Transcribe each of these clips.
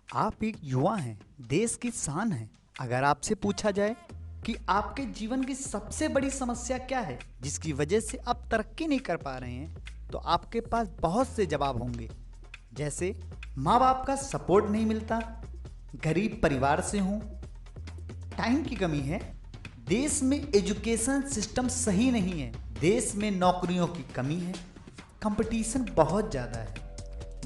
आप एक युवा हैं, देश की शान हैं। अगर आपसे पूछा जाए कि आपके जीवन की सबसे बड़ी समस्या क्या है जिसकी वजह से आप तरक्की नहीं कर पा रहे हैं, तो आपके पास बहुत से जवाब होंगे। जैसे माँ बाप का सपोर्ट नहीं मिलता, गरीब परिवार से हूँ, टाइम की कमी है, देश में एजुकेशन सिस्टम सही नहीं है, देश में नौकरियों की कमी है, कंपटीशन बहुत ज़्यादा है।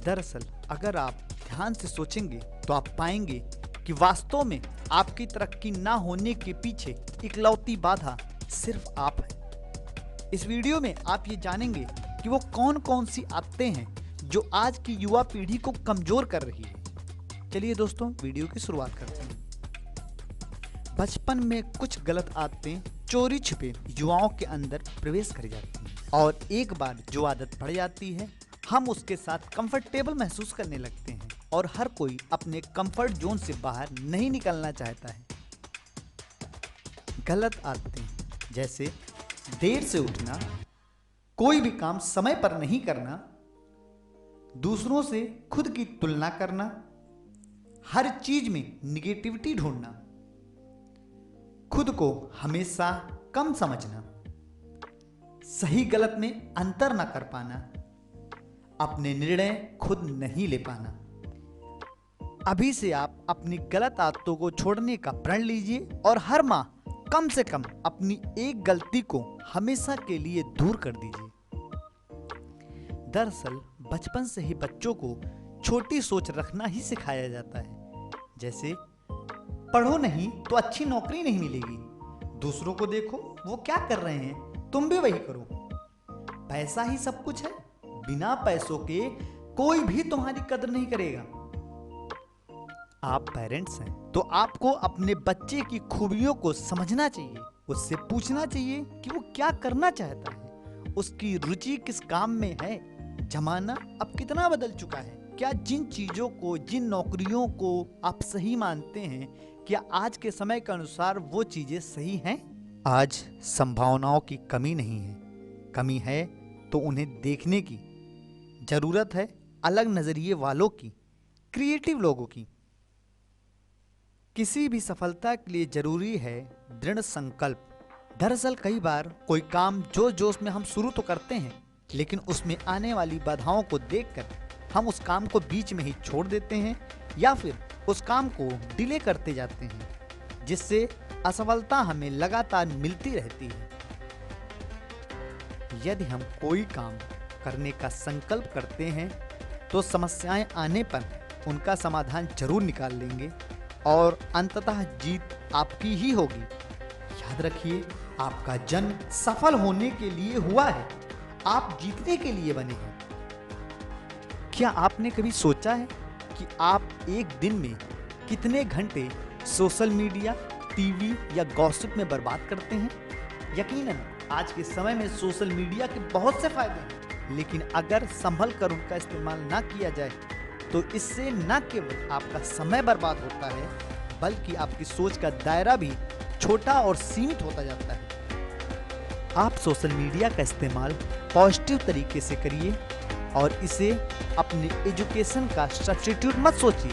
दरअसल अगर आप ध्यान से सोचेंगे तो आप पाएंगे कि वास्तव में आपकी तरक्की ना होने के पीछे इकलौती बाधा सिर्फ आप हैं। इस वीडियो में आप ये जानेंगे कि वो कौन कौन सी आदतें हैं जो आज की युवा पीढ़ी को कमजोर कर रही है। चलिए दोस्तों, वीडियो की शुरुआत करते हैं। बचपन में कुछ गलत आदतें चोरी छिपे युवाओं के अंदर प्रवेश कर जाती हैं और एक बार जो आदत पड़ जाती है, हम उसके साथ कंफर्टेबल महसूस करने लगते हैं और हर कोई अपने कंफर्ट जोन से बाहर नहीं निकलना चाहता है। गलत आदतें जैसे देर से उठना, कोई भी काम समय पर नहीं करना, दूसरों से खुद की तुलना करना, हर चीज में निगेटिविटी ढूंढना, खुद को हमेशा कम समझना, सही गलत में अंतर न कर पाना, अपने निर्णय खुद नहीं ले पाना। अभी से आप अपनी गलत आदतों को छोड़ने का प्रण लीजिए और हर माह कम से कम अपनी एक गलती को हमेशा के लिए दूर कर दीजिए। दरअसल बचपन से ही बच्चों को छोटी सोच रखना ही सिखाया जाता है। जैसे पढ़ो नहीं तो अच्छी नौकरी नहीं मिलेगी, दूसरों को देखो वो क्या कर रहे हैं, तुम भी वही करो, पैसा ही सब कुछ है, बिना पैसों के कोई भी तुम्हारी कदर नहीं करेगा। आप पेरेंट्स हैं तो आपको अपने बच्चे की खूबियों को समझना चाहिए, उससे पूछना चाहिए कि वो क्या करना चाहता है, उसकी रुचि किस काम में है। जमाना अब कितना बदल चुका है, क्या जिन चीजों को, जिन नौकरियों को आप सही मानते हैं, क्या आज के समय के अनुसार वो चीजें सही हैं? आज संभावनाओं की कमी नहीं है, कमी है तो उन्हें देखने की जरूरत है, अलग नजरिए वालों की, क्रिएटिव लोगों की। किसी भी सफलता के लिए जरूरी है दृढ़ संकल्प। दरअसल कई बार कोई काम जोश में हम शुरू तो करते हैं, लेकिन उसमें आने वाली बाधाओं को देखकर हम उस काम को बीच में ही छोड़ देते हैं या फिर उस काम को डिले करते जाते हैं, जिससे असफलता हमें लगातार मिलती रहती है। यदि हम कोई काम करने का संकल्प करते हैं तो समस्याएं आने पर उनका समाधान जरूर निकाल लेंगे और अंततः जीत आपकी ही होगी। याद रखिए, आपका जन्म सफल होने के लिए हुआ है, आप जीतने के लिए बने हैं। क्या आपने कभी सोचा है कि आप एक दिन में कितने घंटे सोशल मीडिया, टीवी या गॉसिप में बर्बाद करते हैं? यकीनन आज के समय में सोशल मीडिया के बहुत से फायदे हैं, लेकिन अगर संभल कर उनका इस्तेमाल ना किया जाए तो इससे न केवल आपका समय बर्बाद होता है, बल्कि आपकी सोच का दायरा भी छोटा और सीमित होता जाता है। आप सोशल मीडिया का इस्तेमाल पॉजिटिव तरीके से करिए और इसे अपने एजुकेशन का सब्स्टिट्यूट मत सोचिए।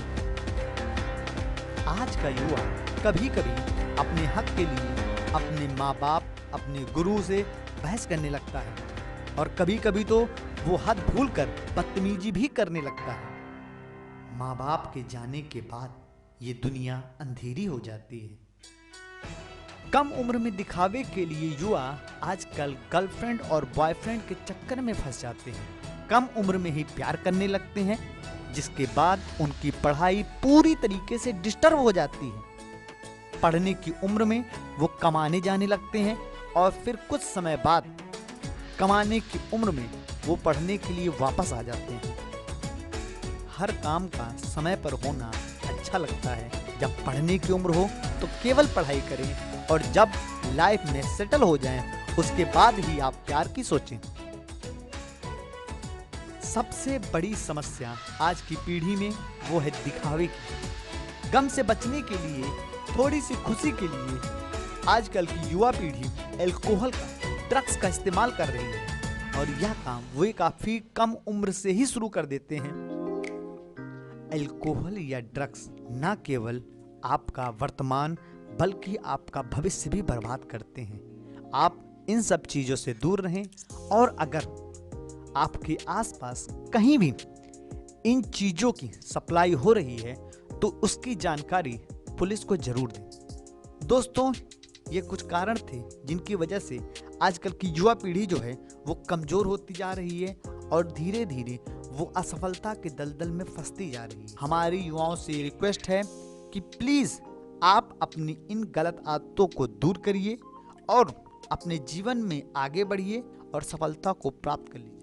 आज का युवा कभी कभी अपने हक के लिए अपने माँ बाप, अपने गुरु से बहस करने लगता है और कभी कभी तो वो हद भूलकर बदतमीजी भी करने लगता है। माँ बाप के जाने के बाद ये दुनिया अंधेरी हो जाती है। कम उम्र में दिखावे के लिए युवा आजकल गर्लफ्रेंड और बॉयफ्रेंड के चक्कर में फंस जाते हैं। कम उम्र में ही प्यार करने लगते हैं, जिसके बाद उनकी पढ़ाई पूरी तरीके से डिस्टर्ब हो जाती है। पढ़ने की उम्र में वो कमाने जाने लगते हैं और फिर कुछ समय बाद कमाने की उम्र में वो पढ़ने के लिए वापस आ जाते हैं। हर काम का समय पर होना अच्छा लगता है। जब पढ़ने की उम्र हो तो केवल पढ़ाई करें और जब लाइफ में सेटल हो जाएं, उसके बाद ही आप प्यार की सोचें। सबसे बड़ी समस्या आज की पीढ़ी में वो है दिखावे की। गम से बचने के लिए, थोड़ी सी खुशी के लिए आजकल की युवा पीढ़ी अल्कोहल का, ड्रग्स का इस्तेमाल कर रही है और यह काम वे काफी कम उम्र से ही शुरू कर देते हैं। अल्कोहल या ड्रग्स न केवल आपका वर्तमान बल्कि आपका भविष्य भी बर्बाद करते हैं। आप इन सब चीज़ों से दूर रहें, और अगर आपके आसपास कहीं भी इन चीज़ों की सप्लाई हो रही है तो उसकी जानकारी पुलिस को जरूर दें। दोस्तों, ये कुछ कारण थे जिनकी वजह से आजकल की युवा पीढ़ी जो है वो कमज़ोर होती जा रही है और धीरे धीरे वो असफलता के दलदल में फंसती जा रही है। हमारी युवाओं से रिक्वेस्ट है कि प्लीज़ आप अपनी इन गलत आदतों को दूर करिए और अपने जीवन में आगे बढ़िए और सफलता को प्राप्त कर लीजिए।